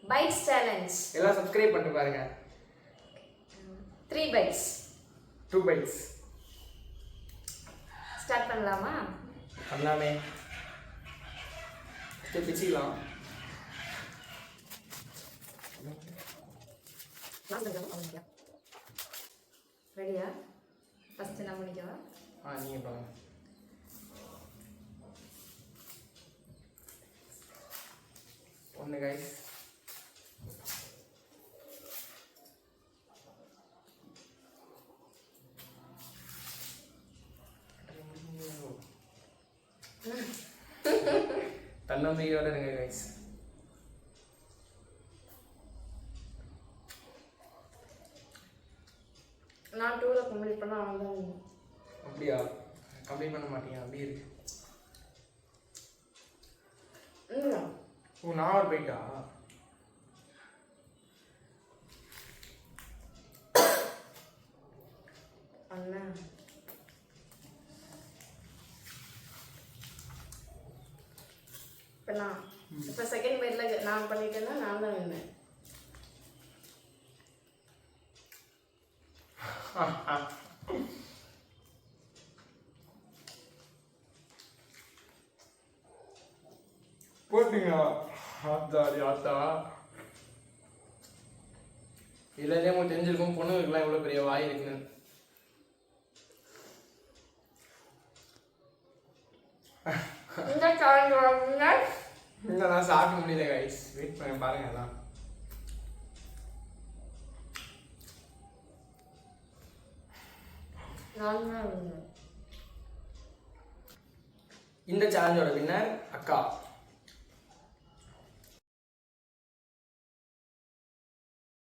Bytes challenge. எல்லாம் subscribe பண்ணிட்டு பாருங்க. 3 bites. 2 bites. ஸ்டார்ட் பண்ணலாமா? பண்ணலாமே. பிச்சிக்கலாம். ரெடியா? ஃபர்ஸ்ட் நான் முடிக்கவா? நீங்க பாருங்க. ஒன்று கைஸ். தன்னம்பிக்கையோட இருங்க கைஸ். நான் 2ல கம்ப்ளீட் பண்ண அவ்வளோதான். அப்படியா? கம்ப்ளீட் பண்ண மாட்டீங்க? அப்படியே இருக்கு. ஓ, நான் போயிட்டா? அண்ணா இப்போ செகண்ட் பைட்டில் நான் பண்ணிட்டேன்னா நான் தான் வின்னேன். போட்டுங்க. ஆத்தா இல்லையே உங்களுக்கு தெரிஞ்சிருக்கும் பொண்ணுங்களுக்குலாம் எவ்வளோ பெரிய வாய் இருக்குன்னு. இந்த சேலஞ்ச் வாங்க. நான் சாப்பிட முடியல கைஸ். வெயிட் பண்ண பாருங்க. எல்லாம் இந்த சேலஞ்சோட வின்னர் அக்கா.